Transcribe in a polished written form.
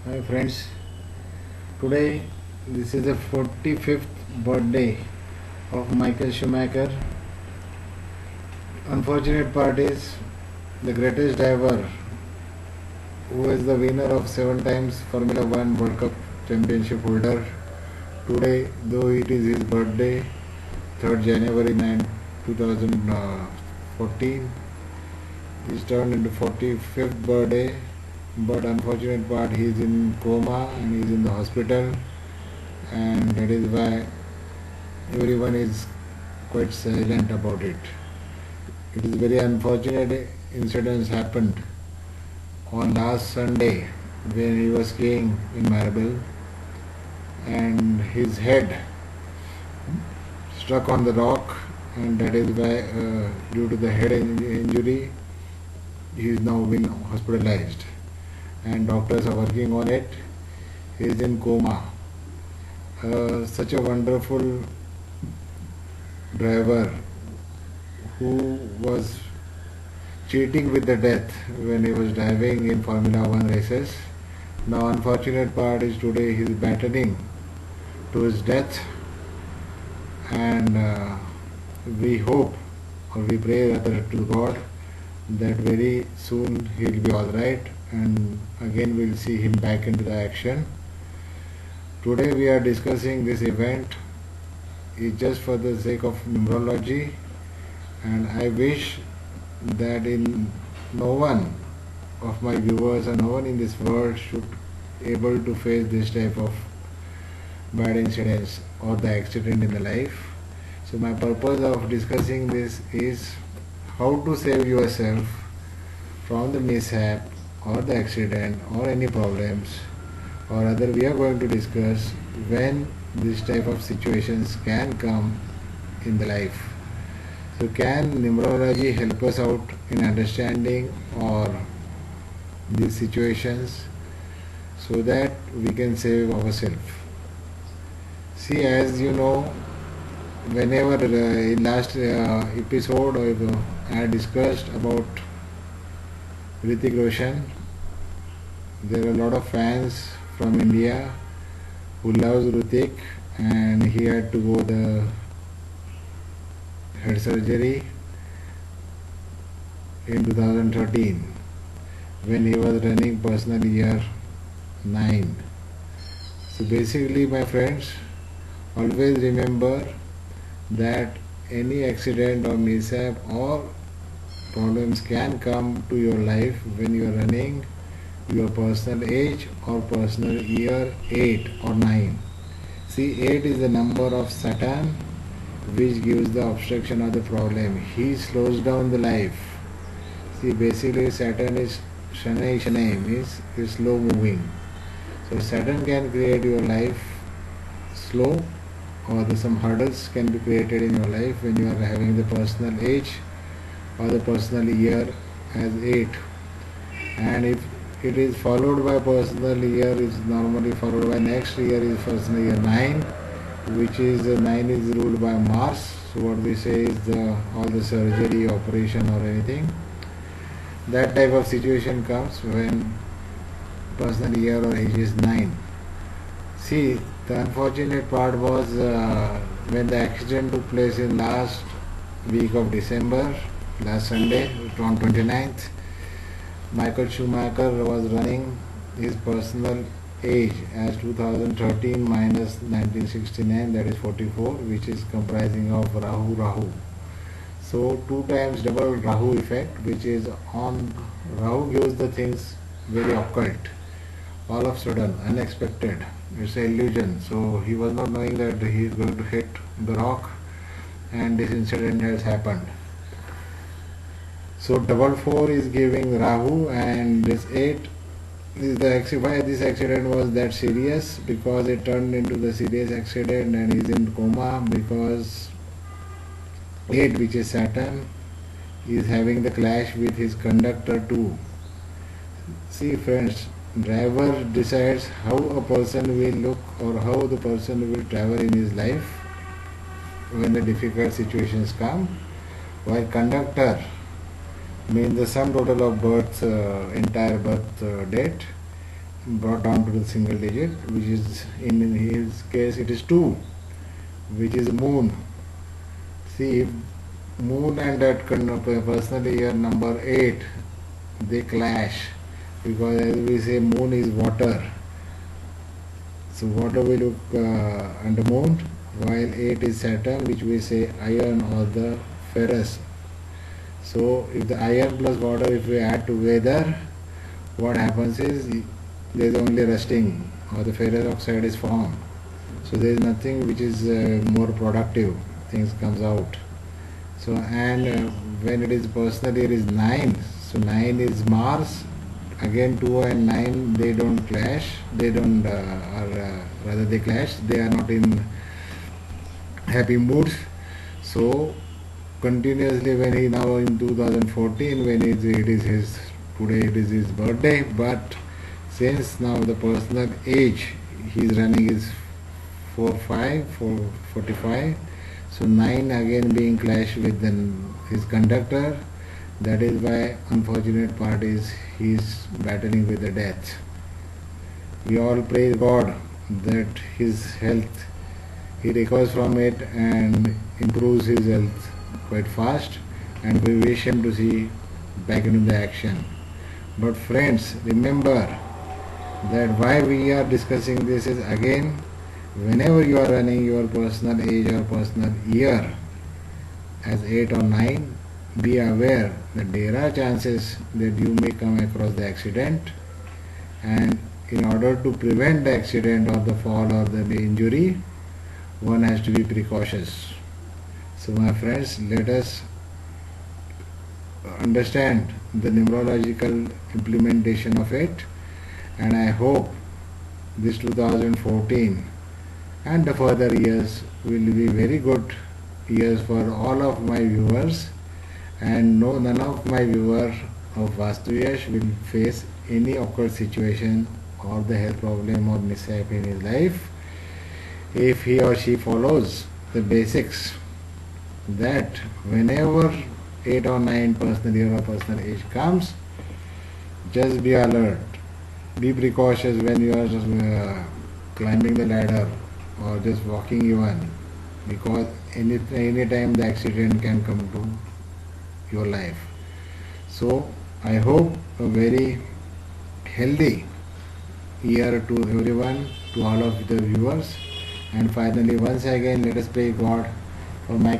Hi friends, today this is the 45th birthday of Michael Schumacher. Unfortunate part is the greatest driver who is the winner of 7 times Formula 1 World Cup championship holder. Today, though it is his birthday, 3rd January 2014, he's turned into 45th birthday, but unfortunate part he is in coma and he is in the hospital, and that is why everyone is quite silent about it. It is very unfortunate incidents happened on last Sunday when he was skiing in Marble and his head struck on the rock, and that is why due to the head injury he is now been hospitalized and doctors are working on it. He is in coma. Such a wonderful driver who was cheating with the death when he was driving in Formula 1 races. Now unfortunate part is today he is battling to his death, and we hope or we pray rather to God that very soon he will be alright and again we will see him back into the action. Today we are discussing this event is just for the sake of numerology, and I wish that no one of my viewers or no one in this world should able to face this type of bad incidents or the accident in the life. So my purpose of discussing this is how to save yourself from the mishap or the accident or any problems, or rather we are going to discuss when this type of situations can come in the life. So can numerology help us out in understanding or these situations so that we can save ourselves? See, as you know, whenever in last episode I discussed about Hrithik Roshan, there are a lot of fans from India who loves Hrithik, and he had to go the head surgery in 2013 when he was running personal year 9. So basically my friends, always remember that any accident or mishap or problems can come to your life when you are running your personal age or personal year 8 or 9. See, 8 is the number of Saturn, which gives the obstruction of the problem. He slows down the life. See, basically Saturn is Shanai means is slow moving. So Saturn can create your life slow, or some hurdles can be created in your life when you are having the personal age or the personal year as 8. And if it is followed by personal year, is normally followed by next year is personal year 9, which is 9 is ruled by Mars. So what we say is all the surgery, operation or anything. That type of situation comes when personal year or age is 9. See, the unfortunate part was when the accident took place in last week of December, last Sunday, on 29th. Michael Schumacher was running his personal age as 2013 minus 1969, that is 44, which is comprising of Rahu. So 2 times double Rahu effect, which is on Rahu gives the things very occult, all of a sudden, unexpected. It's an illusion. So he was not knowing that he is going to hit the rock, and this incident has happened. So double 4 is giving Rahu, and this 8 is why this accident was that serious, because it turned into the serious accident and he is in coma because 8, which is Saturn, is having the clash with his conductor too. See friends, driver decides how a person will look or how the person will travel in his life when the difficult situations come, while conductor means the sum total of birth, entire birth date, brought down to the single digit, which is in his case it is 2, which is moon. See, if moon and that personal year number 8, they clash, because as we say moon is water. So water we look under moon, while 8 is Saturn, which we say iron or the ferrous. So if the iron plus water, if we add together, what happens is there is only rusting, or the ferrous oxide is formed. So there is nothing which is more productive, things comes out. So and when it is personal year is 9, so 9 is Mars. Again 2 and 9, they don't clash, they don't rather they clash, they are not in happy moods. So continuously, when he now in 2014, when it is his, today it is his birthday, but since now the personal age he is running is 45, so 9 again being clashed with his conductor. That is why unfortunate part is he is battling with the death. We all praise God that his health, he recovers from it and improves his health quite fast, and we wish him to see back into the action. But friends, remember that why we are discussing this is, again, whenever you are running your personal age or personal year as 8 or 9, be aware that there are chances that you may come across the accident, and in order to prevent the accident or the fall or the injury, one has to be precautious. So my friends, let us understand the numerological implementation of it, and I hope this 2014 and the further years will be very good years for all of my viewers, and none of my viewers of Vastu Yash will face any awkward situation or the health problem or mishap in his life if he or she follows the basics, that whenever 8 or 9 personal year or personal age comes, just be alert, be precautious when you are climbing the ladder or just walking even, because any time the accident can come to your life. So I hope a very healthy year to everyone, to all of the viewers, and finally once again let us pray God for my